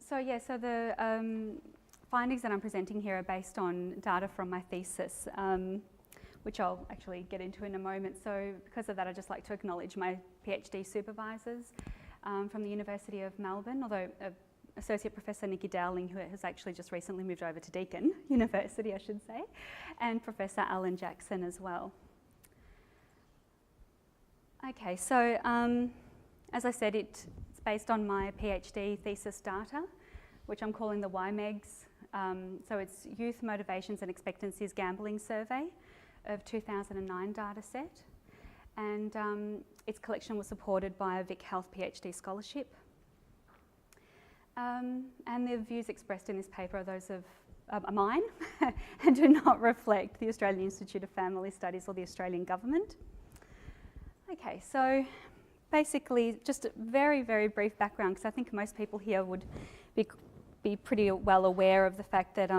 So the findings that I'm presenting here are based on data from my thesis, which I'll actually get into in a moment. So because of that, I'd just like to acknowledge my PhD supervisors from the University of Melbourne, although Associate Professor Nikki Dowling, who has actually just recently moved over to Deakin University, I should say, and Professor Alan Jackson as well. Okay, so as I said, it's based on my PhD thesis data, which I'm calling the YMEGS. So it's Youth Motivations and Expectancies Gambling Survey of 2009 data set. And its collection was supported by a Vic Health PhD scholarship. And the views expressed in this paper are those of mine and do not reflect the Australian Institute of Family Studies or the Australian government. Okay, so basically just a very, very brief background, because I think most people here would be pretty well aware of the fact that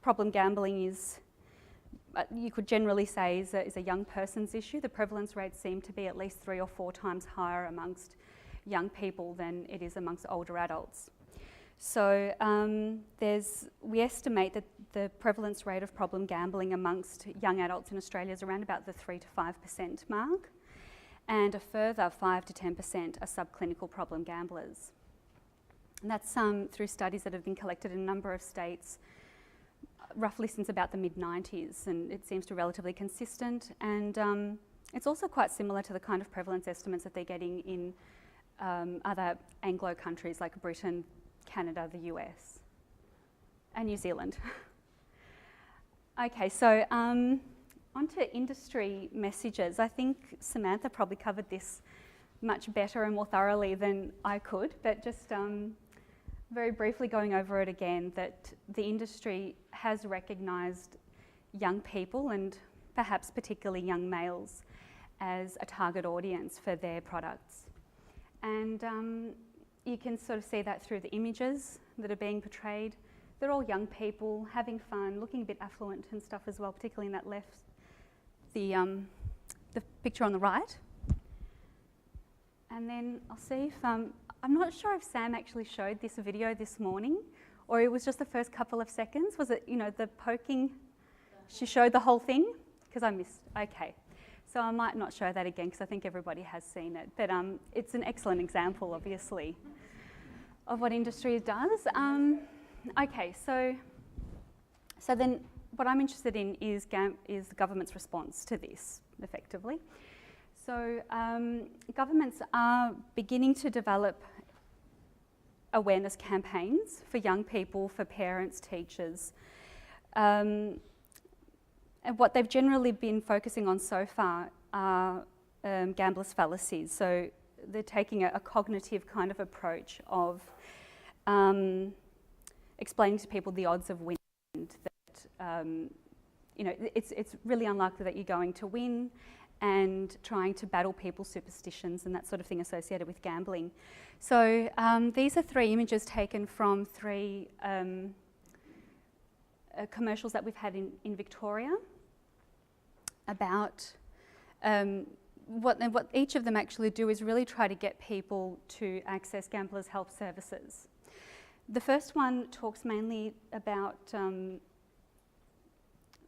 problem gambling is, you could generally say, is a young person's issue. The prevalence rates seem to be at least 3 or 4 times higher amongst young people than it is amongst older adults. So we estimate that the prevalence rate of problem gambling amongst young adults in Australia is around about the 3 to 5% mark, and a further 5 to 10% are subclinical problem gamblers. And that's through studies that have been collected in a number of states roughly since about the mid-90s, and it seems to be relatively consistent. And it's also quite similar to the kind of prevalence estimates that they're getting in other Anglo countries like Britain, Canada, the US, and New Zealand. Okay, so on to industry messages. I think Samantha probably covered this much better and more thoroughly than I could, but just very briefly going over it again, that the industry has recognised young people, and perhaps particularly young males, as a target audience for their products. And you can sort of see that through the images that are being portrayed. They're all young people having fun, looking a bit affluent and stuff as well, particularly in that left, the picture on the right. And then I'll see if, I'm not sure if Sam actually showed this video this morning, or it was just the first couple of seconds. Was it, the poking? She showed the whole thing? Because I missed, okay. So I might not show that again because I think everybody has seen it. But it's an excellent example, obviously, of what industry does. Okay, so then what I'm interested in is GAMP, is the government's response to this, effectively. So governments are beginning to develop awareness campaigns for young people, for parents, teachers. And what they've generally been focusing on so far are gamblers' fallacies. So they're taking a cognitive kind of approach of explaining to people the odds of winning, that it's really unlikely that you're going to win, and trying to battle people's superstitions and that sort of thing associated with gambling. So these are 3 images taken from 3 commercials that we've had in Victoria about what each of them actually do is really try to get people to access gamblers' help services. The first one talks mainly about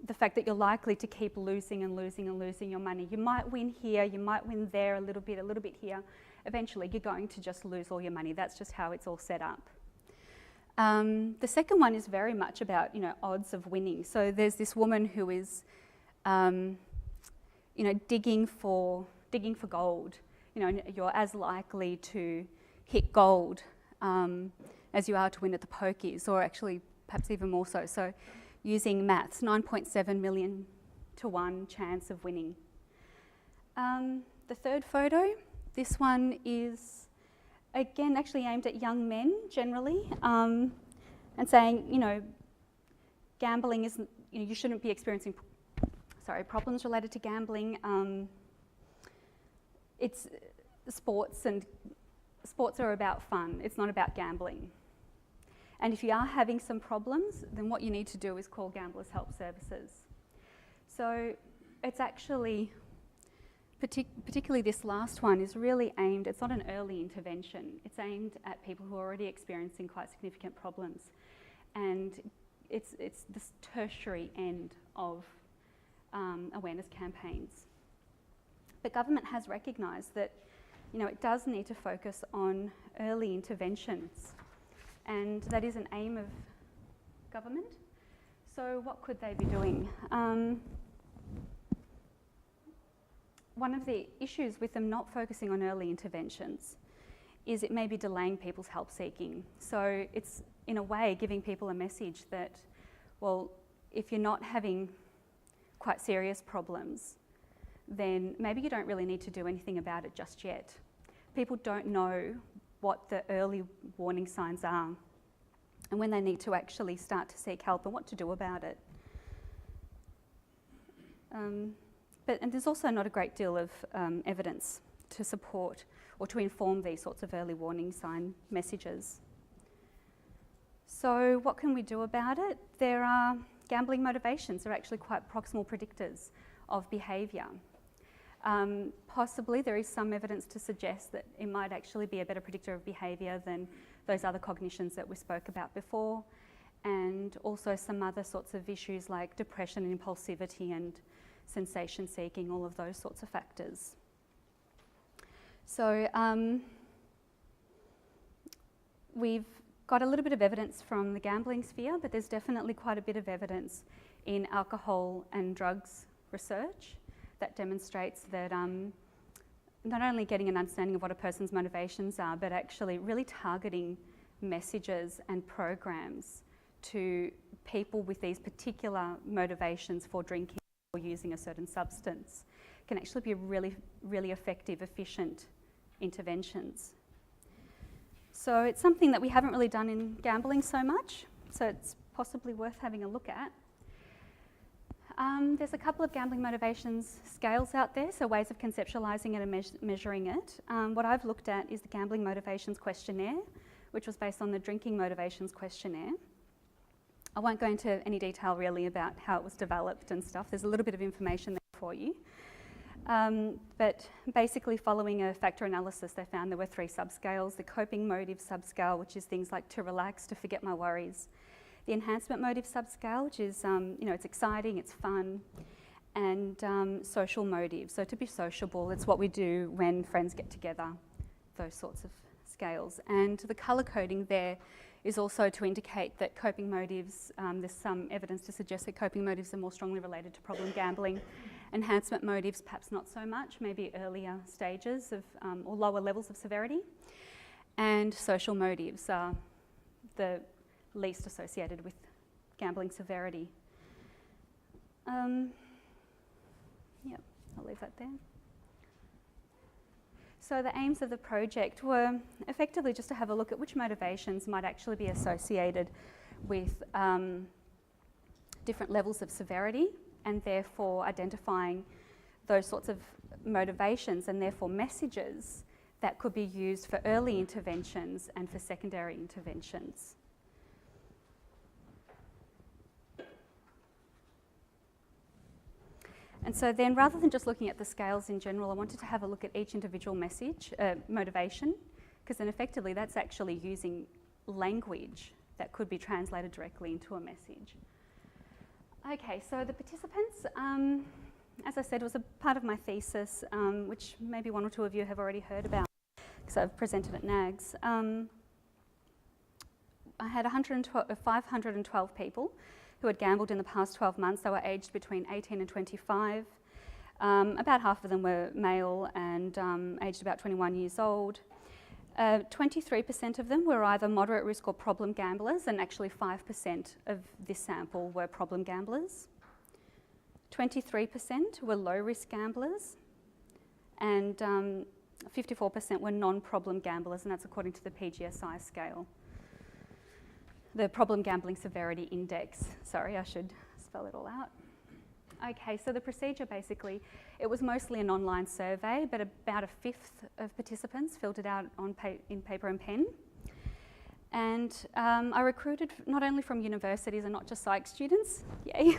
the fact that you're likely to keep losing and losing and losing your money. You might win here, you might win there, a little bit here. Eventually you're going to just lose all your money. That's just how it's all set up. The second one is very much about, odds of winning. So there's this woman who is, digging for gold. You're as likely to hit gold as you are to win at the pokies, or actually perhaps even more so. So using maths, 9.7 million to 1 chance of winning. The third photo, this one is again actually aimed at young men generally, and saying, gambling isn't, you shouldn't be experiencing problems related to gambling. It's sports, and sports are about fun. It's not about gambling. And if you are having some problems, then what you need to do is call Gamblers Help Services. So it's actually particularly this last one, is really aimed, it's not an early intervention, it's aimed at people who are already experiencing quite significant problems. And it's this tertiary end of awareness campaigns. But government has recognised that, you know, it does need to focus on early interventions, and that is an aim of government. So what could they be doing? One of the issues with them not focusing on early interventions is it may be delaying people's help seeking. So it's, in a way, giving people a message that, well, if you're not having quite serious problems, then maybe you don't really need to do anything about it just yet. People don't know what the early warning signs are and when they need to actually start to seek help and what to do about it. And there's also not a great deal of evidence to support or to inform these sorts of early warning sign messages. So what can we do about it? There are gambling motivations are actually quite proximal predictors of behaviour. Possibly there is some evidence to suggest that it might actually be a better predictor of behaviour than those other cognitions that we spoke about before, and also some other sorts of issues like depression and impulsivity and sensation seeking, all of those sorts of factors. So we've got a little bit of evidence from the gambling sphere, but there's definitely quite a bit of evidence in alcohol and drugs research that demonstrates that not only getting an understanding of what a person's motivations are, but actually really targeting messages and programs to people with these particular motivations for drinking or using a certain substance can actually be really, really effective, efficient interventions. So it's something that we haven't really done in gambling so much, so it's possibly worth having a look at. There's a couple of gambling motivations scales out there, so ways of conceptualising it and measuring it. What I've looked at is the Gambling Motivations Questionnaire, which was based on the Drinking Motivations Questionnaire. I won't go into any detail really about how it was developed and stuff. There's a little bit of information there for you. But basically following a factor analysis, they found there were 3 subscales: the coping motive subscale, which is things like to relax, to forget my worries; the enhancement motive subscale, which is, it's exciting, it's fun; and social motive, so to be sociable, it's what we do when friends get together, those sorts of scales. And the colour coding there is also to indicate that coping motives, there's some evidence to suggest that coping motives are more strongly related to problem gambling. Enhancement motives, perhaps not so much, maybe earlier stages of, or lower levels of severity. And social motives are the least associated with gambling severity. Yep, I'll leave that there. So the aims of the project were effectively just to have a look at which motivations might actually be associated with different levels of severity, and therefore identifying those sorts of motivations and therefore messages that could be used for early interventions and for secondary interventions. And so then, rather than just looking at the scales in general, I wanted to have a look at each individual motivation, because then effectively that's actually using language that could be translated directly into a message. Okay, so the participants, as I said, was a part of my thesis, which maybe 1 or 2 of you have already heard about, because I've presented at NAGS. I had 512 people who had gambled in the past 12 months. They were aged between 18 and 25. About half of them were male and aged about 21 years old. 23% of them were either moderate risk or problem gamblers, and actually 5% of this sample were problem gamblers. 23% were low risk gamblers, and 54% were non-problem gamblers, and that's according to the PGSI scale. The Problem Gambling Severity Index. Sorry, I should spell it all out. Okay, so the procedure basically, it was mostly an online survey, but about 1/5 of participants filled it out in paper and pen. And I recruited not only from universities and not just psych students, yay.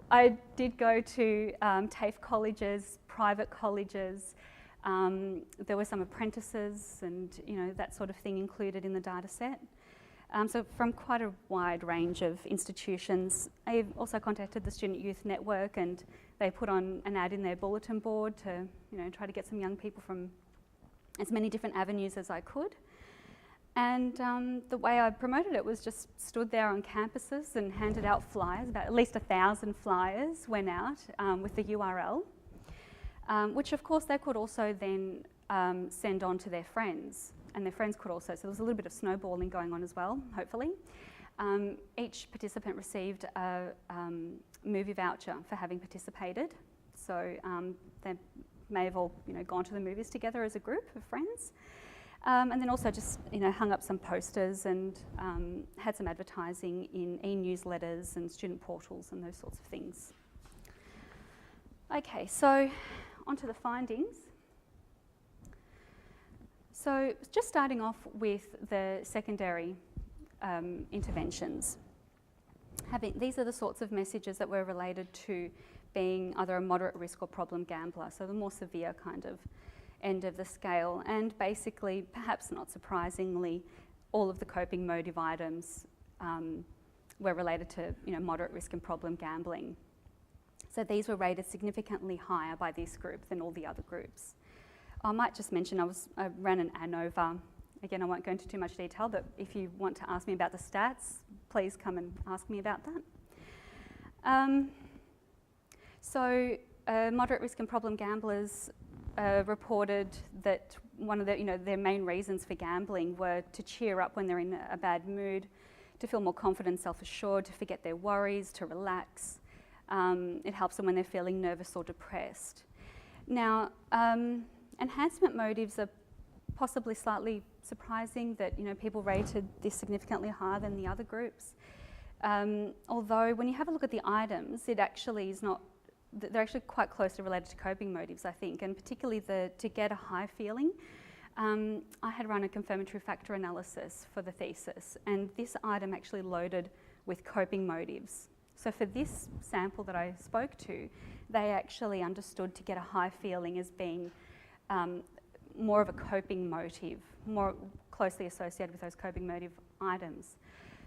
I did go to TAFE colleges, private colleges. There were some apprentices and that sort of thing included in the data set. So from quite a wide range of institutions. I also contacted the Student Youth Network, and they put on an ad in their bulletin board to try to get some young people from as many different avenues as I could. And the way I promoted it was just stood there on campuses and handed out flyers. About at least 1,000 flyers went out with the URL, which of course they could also then send on to their friends, and their friends could also, so there was a little bit of snowballing going on as well, hopefully. Each participant received a movie voucher for having participated. So they may have all gone to the movies together as a group of friends. And then also just hung up some posters and had some advertising in e-newsletters and student portals and those sorts of things. Okay, so onto the findings. So just starting off with the secondary interventions. These are the sorts of messages that were related to being either a moderate risk or problem gambler, so the more severe kind of end of the scale. And basically, perhaps not surprisingly, all of the coping motive items were related to moderate risk and problem gambling. So these were rated significantly higher by this group than all the other groups. I might just mention I ran an ANOVA. Again, I won't go into too much detail, but if you want to ask me about the stats, please come and ask me about that. Moderate risk and problem gamblers reported that one of their main reasons for gambling were to cheer up when they're in a bad mood, to feel more confident, self-assured, to forget their worries, to relax. It helps them when they're feeling nervous or depressed. Now, enhancement motives are possibly slightly surprising that people rated this significantly higher than the other groups. Although when you have a look at the items, it actually is not. They're actually quite closely related to coping motives, I think, and particularly to get a high feeling. I had run a confirmatory factor analysis for the thesis, and this item actually loaded with coping motives. So for this sample that I spoke to, they actually understood to get a high feeling as being more of a coping motive, more closely associated with those coping motive items.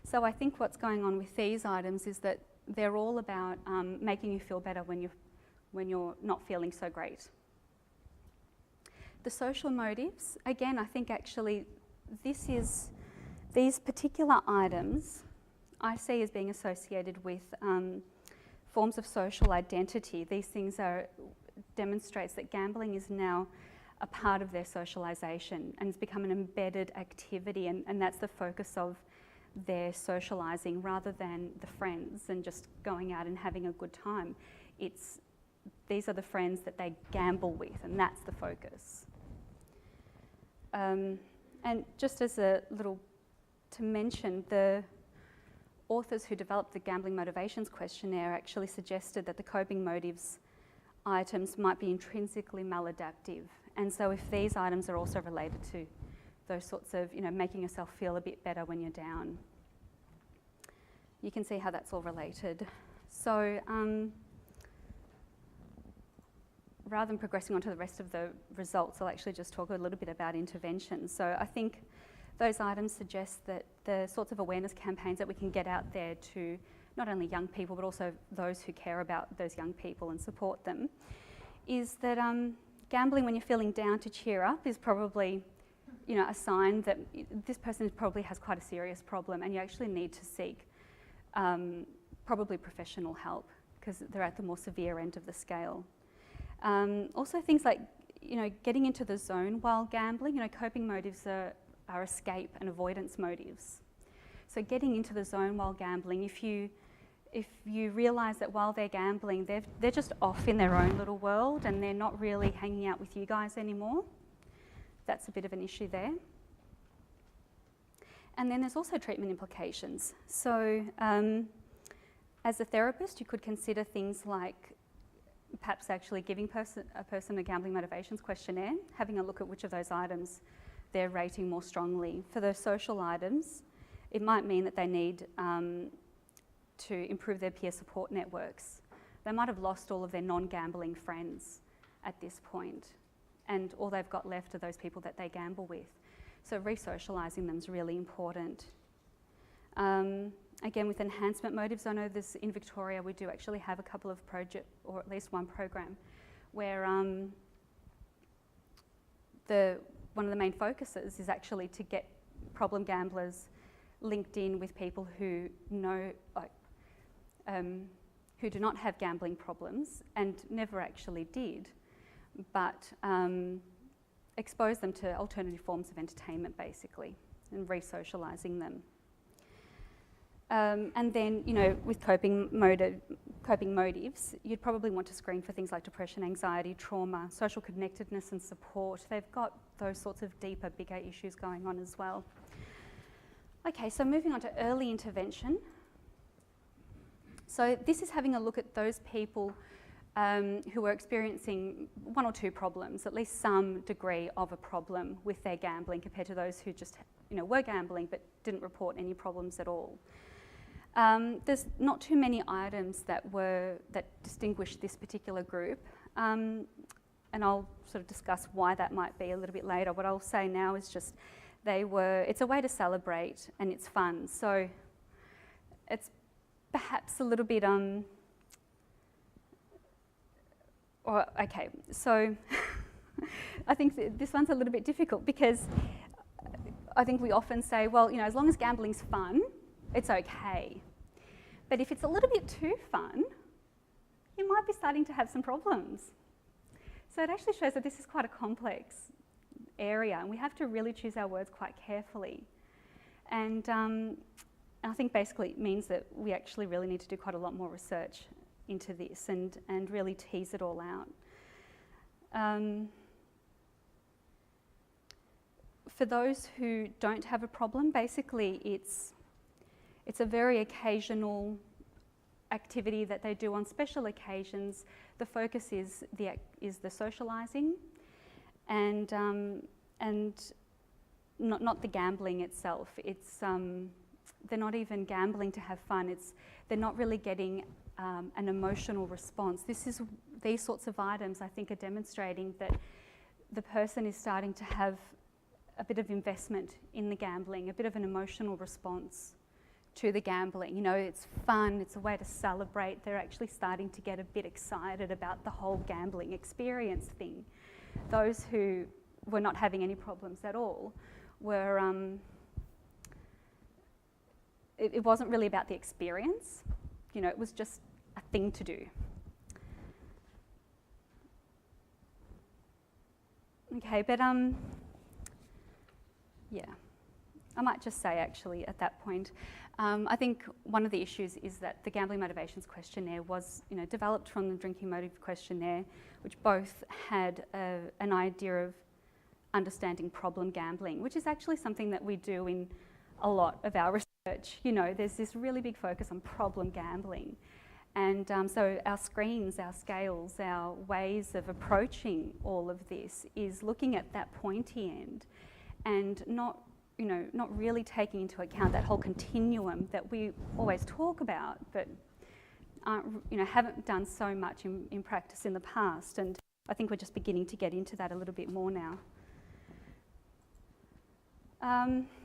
So I think what's going on with these items is that they're all about making you feel better when you're not feeling so great. The social motives, again, I think actually these particular items I see as being associated with forms of social identity. These things demonstrates that gambling is now a part of their socialisation and it's become an embedded activity, and that's the focus of their socialising rather than the friends and just going out and having a good time. These are the friends that they gamble with, and that's the focus. And just as a little to mention, the authors who developed the Gambling Motivations Questionnaire actually suggested that the coping motives items might be intrinsically maladaptive. And so if these items are also related to those sorts of, making yourself feel a bit better when you're down, you can see how that's all related. So rather than progressing on to the rest of the results, I'll actually just talk a little bit about interventions. So I think those items suggest that the sorts of awareness campaigns that we can get out there to not only young people, but also those who care about those young people and support them, is that gambling when you're feeling down to cheer up is probably a sign that this person probably has quite a serious problem, and you actually need to seek probably professional help because they're at the more severe end of the scale. Also things like getting into the zone while gambling. Coping motives are escape and avoidance motives. So getting into the zone while gambling, if you realise that while they're gambling, they're just off in their own little world and they're not really hanging out with you guys anymore, that's a bit of an issue there. And then there's also treatment implications. So as a therapist, you could consider things like perhaps actually giving a person a gambling motivations questionnaire, having a look at which of those items they're rating more strongly. For the social items, it might mean that they need to improve their peer support networks. they might have lost all of their non-gambling friends at this point, and all they've got left are those people that they gamble with. So re-socialising them is really important. Again, with enhancement motives, I know this in Victoria we do actually have a couple of projects, or at least one program, where one of the main focuses is actually to get problem gamblers linked in with people who know, who do not have gambling problems and never actually did, but expose them to alternative forms of entertainment basically, and re-socialising them. And then, you know, with coping motives, you'd probably want to screen for things like depression, anxiety, trauma, social connectedness and support. They've got those sorts of deeper, bigger issues going on as well. Okay, so moving on to early intervention. So this is having a look at those people who are experiencing one or two problems, at least some degree of a problem with their gambling, compared to those who just, you know, were gambling but didn't report any problems at all. There's not too many items that distinguish this particular group, and I'll sort of discuss why that might be a little bit later. What I'll say now is just it's a way to celebrate and it's fun. So it's perhaps a little bit okay, so I think this one's a little bit difficult, because I think we often say, well, you know, as long as gambling's fun, it's okay. But if it's a little bit too fun, you might be starting to have some problems. So it actually shows that this is quite a complex area, and we have to really choose our words quite carefully. And I think basically it means that we actually really need to do quite a lot more research into this and really tease it all out. For those who don't have a problem, basically it's a very occasional activity that they do on special occasions. The focus is the socialising, and not the gambling itself. It's they're not even gambling to have fun. They're not really getting an emotional response. These sorts of items, I think, are demonstrating that the person is starting to have a bit of investment in the gambling, a bit of an emotional response to the gambling. You know, it's fun, it's a way to celebrate. They're actually starting to get a bit excited about the whole gambling experience thing. Those who were not having any problems at all were, it wasn't really about the experience, you know, it was just a thing to do. Okay, but yeah, I might just say actually at that point, I think one of the issues is that the Gambling Motivations Questionnaire was, you know, developed from the Drinking Motive Questionnaire, which both had an idea of understanding problem gambling, which is actually something that we do in a lot of our research. You know, there's this really big focus on problem gambling. And so our screens, our scales, our ways of approaching all of this is looking at that pointy end and not really taking into account that whole continuum that we always talk about, but haven't done so much in practice in the past. And I think we're just beginning to get into that a little bit more now.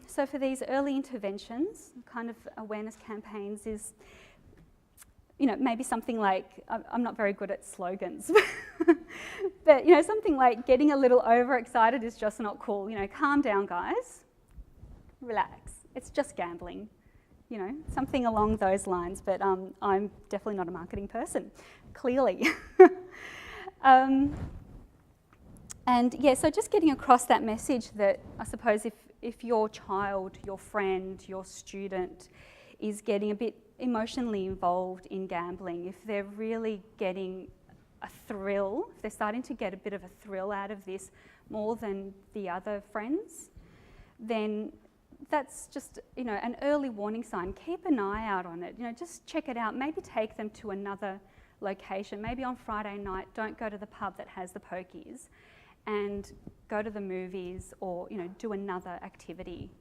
So for these early interventions, kind of awareness campaigns is, you know, maybe something like, I'm not very good at slogans, but, you know, something like getting a little overexcited is just not cool. You know, calm down, guys. Relax. It's just gambling. You know, something along those lines, but I'm definitely not a marketing person, clearly. And yeah, so just getting across that message that I suppose if your child, your friend, your student is getting a bit emotionally involved in gambling, if they're really getting a thrill, if they're starting to get a bit of a thrill out of this more than the other friends, then that's just, you know, an early warning sign. Keep an eye out on it. You know, just check it out. Maybe take them to another location. Maybe on Friday night, don't go to the pub that has the pokies, and go to the movies, or, you know, do another activity.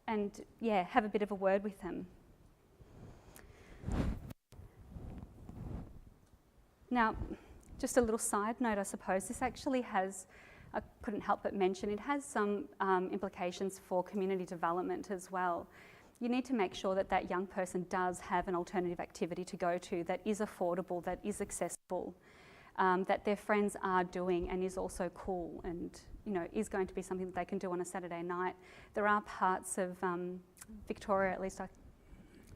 And yeah, have a bit of a word with them. Now, just a little side note, I suppose, this actually has, I couldn't help but mention, it has some implications for community development as well. You need to make sure that that young person does have an alternative activity to go to that is affordable, that is accessible, that their friends are doing and is also cool and, you know, is going to be something that they can do on a Saturday night. There are parts of Victoria, at least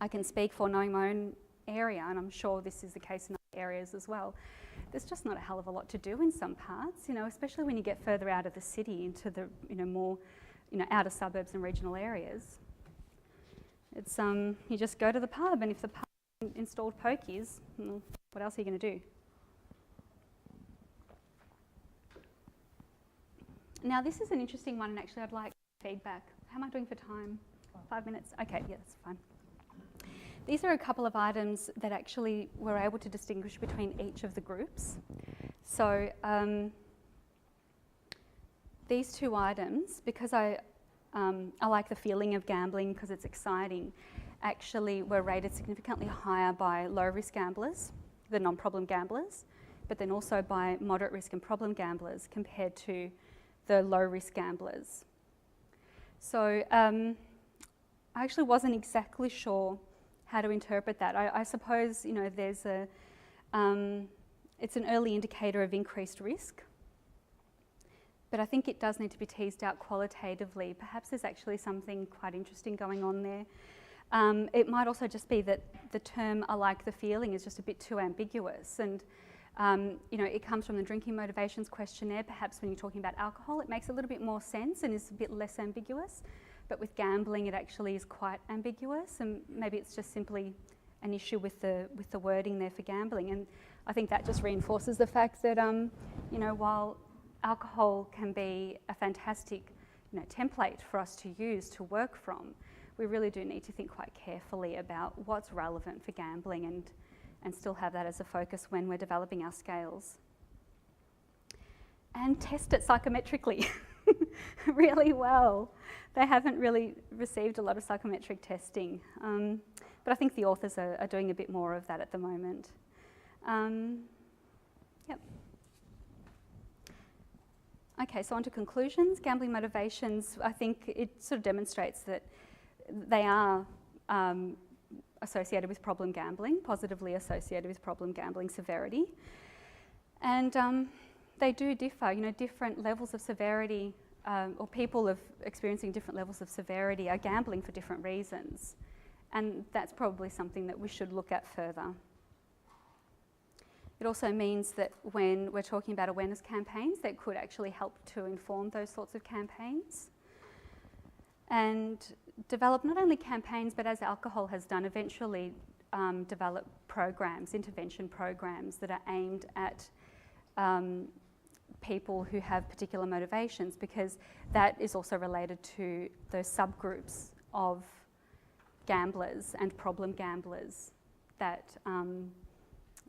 I can speak for, knowing my own area, and I'm sure this is the case in other areas as well. There's just not a hell of a lot to do in some parts, you know, especially when you get further out of the city into the, you know, more, you know, outer suburbs and regional areas. It's you just go to the pub, and if the pub installed pokies, well, what else are you going to do? Now this is an interesting one, and actually I'd like feedback. How am I doing for time? 5 minutes? Okay, yeah, that's fine. These are a couple of items that actually we're able to distinguish between each of the groups. So these two items, because I like the feeling of gambling because it's exciting, actually were rated significantly higher by low-risk gamblers, the non-problem gamblers, but then also by moderate risk and problem gamblers compared to the low-risk gamblers. So I actually wasn't exactly sure how to interpret that. I suppose, you know, there's a, it's an early indicator of increased risk, but I think it does need to be teased out qualitatively. Perhaps there's actually something quite interesting going on there. It might also just be that the term "I like the feeling" is just a bit too ambiguous, and you know, it comes from the drinking motivations questionnaire. Perhaps when you're talking about alcohol, it makes a little bit more sense and is a bit less ambiguous. But with gambling, it actually is quite ambiguous, and maybe it's just simply an issue with the wording there for gambling. And I think that just reinforces the fact that you know, while alcohol can be a fantastic, you know, template for us to use to work from, we really do need to think quite carefully about what's relevant for gambling and still have that as a focus when we're developing our scales. And test it psychometrically really well. They haven't really received a lot of psychometric testing, but I think the authors are doing a bit more of that at the moment. Yep. Okay, so on to conclusions. Gambling motivations, I think it sort of demonstrates that they are associated with problem gambling, positively associated with problem gambling severity. And they do differ, you know, different levels of severity, or people experiencing different levels of severity are gambling for different reasons. And that's probably something that we should look at further. It also means that when we're talking about awareness campaigns, that could actually help to inform those sorts of campaigns. And develop not only campaigns, but as alcohol has done, eventually develop programs, intervention programs that are aimed at people who have particular motivations, because that is also related to those subgroups of gamblers and problem gamblers that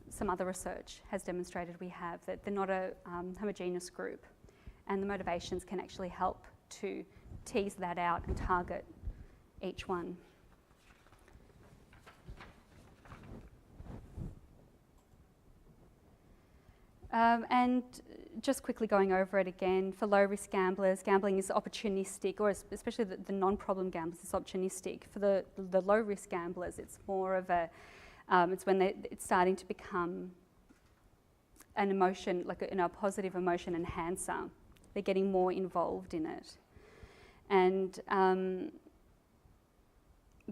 some other research has demonstrated we have, that they're not a homogeneous group, and the motivations can actually help to tease that out and target each one. And just quickly going over it again, for low-risk gamblers, gambling is opportunistic, or especially the non-problem gamblers, it's opportunistic. For the low-risk gamblers, it's more of a, it's when it's starting to become an emotion, like a positive emotion enhancer. They're getting more involved in it. And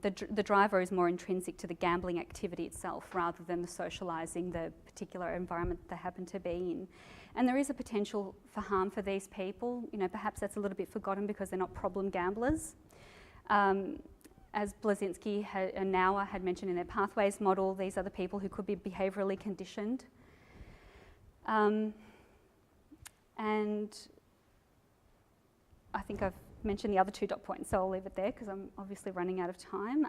the driver is more intrinsic to the gambling activity itself rather than the socialising, the particular environment they happen to be in. And there is a potential for harm for these people. You know, perhaps that's a little bit forgotten because they're not problem gamblers. As Blazinski and Nauer had mentioned in their pathways model, these are the people who could be behaviourally conditioned. And I think I've mentioned the other two dot points, so I'll leave it there because I'm obviously running out of time.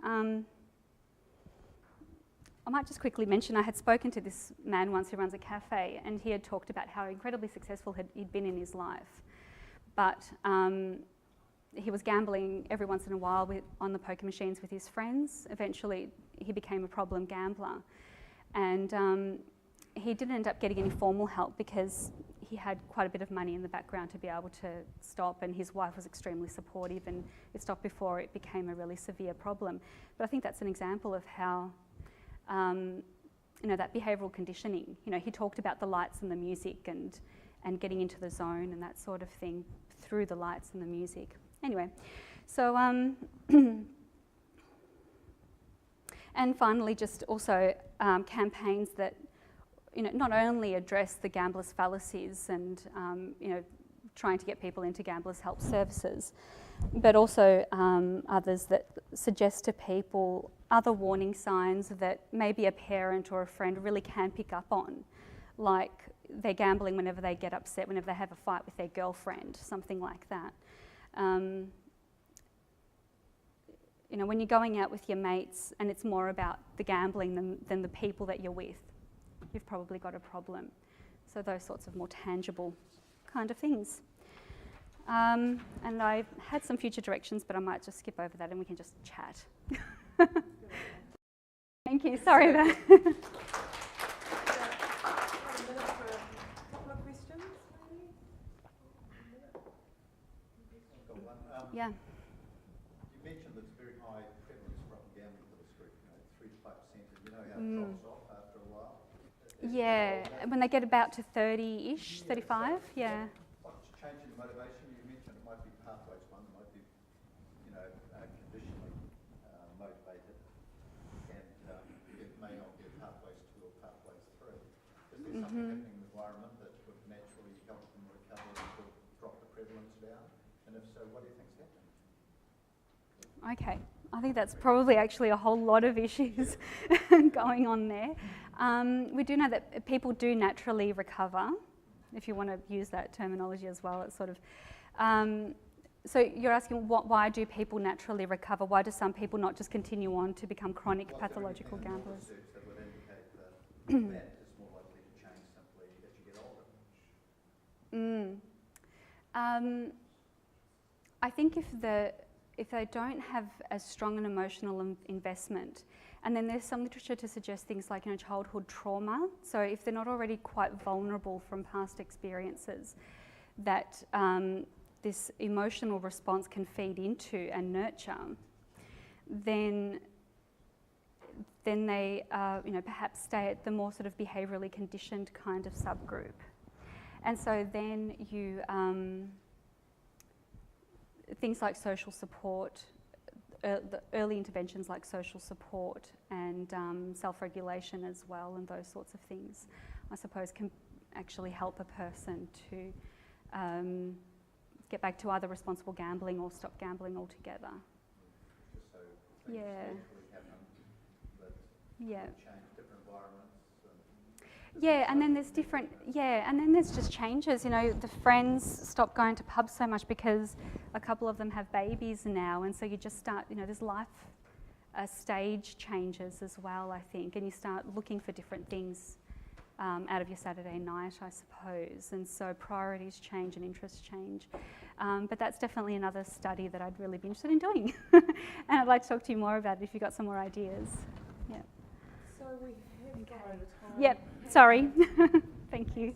I might just quickly mention I had spoken to this man once who runs a cafe, and he had talked about how incredibly successful he'd been in his life. But he was gambling every once in a while on the poker machines with his friends. Eventually, he became a problem gambler. And he didn't end up getting any formal help because he had quite a bit of money in the background to be able to stop, and his wife was extremely supportive, and it stopped before it became a really severe problem. But I think that's an example of how, that behavioural conditioning, he talked about the lights and the music and getting into the zone and that sort of thing through the lights and the music. Anyway, so, and finally just also campaigns that not only address the gamblers' fallacies and, trying to get people into gamblers' help services, but also others that suggest to people other warning signs that maybe a parent or a friend really can pick up on, like they're gambling whenever they get upset, whenever they have a fight with their girlfriend, something like that. When you're going out with your mates and it's more about the gambling than the people that you're with, you've probably got a problem. So those sorts of more tangible kind of things. And I had some future directions, but I might just skip over that and we can just chat. Thank you, sorry about that. A minute for a couple of questions, maybe? Got one. Yeah. You mentioned that it's very high prevalence from gambling for this group, 3 to 5%, and you know how it drops off after a while? Yeah, when they get about to 30-ish, 35, yeah. What's changing the motivation? You mentioned it might be pathways one, it might be, conditionally motivated, and it may not be pathways 2 or pathways 3. Is there something happening in the environment that would naturally help them recover and drop the prevalence down? And if so, what do you think's happening? Okay, I think that's probably actually a whole lot of issues going on there. We do know that people do naturally recover, if you want to use that terminology as well. It's sort of, so you're asking why do people naturally recover? Why do some people not just continue on to become chronic pathological gamblers? That would indicate that that is more likely to change simply as you get older. I think if they don't have as strong an emotional investment, and then there's some literature to suggest things like childhood trauma. So if they're not already quite vulnerable from past experiences, that this emotional response can feed into and nurture, then they perhaps stay at the more sort of behaviourally conditioned kind of subgroup, and so then you things like social support. The early interventions like social support and self-regulation as well, and those sorts of things, I suppose, can actually help a person to get back to either responsible gambling or stop gambling altogether. Just so things happen that change different environments. Yeah, and then there's there's just changes. The friends stop going to pubs so much because a couple of them have babies now, and so you just start, there's life stage changes as well, I think, and you start looking for different things out of your Saturday night, I suppose, and so priorities change and interests change. But that's definitely another study that I'd really be interested in doing, and I'd like to talk to you more about it if you've got some more ideas. Yeah. So we have gone over time. Yep, sorry. Thank you.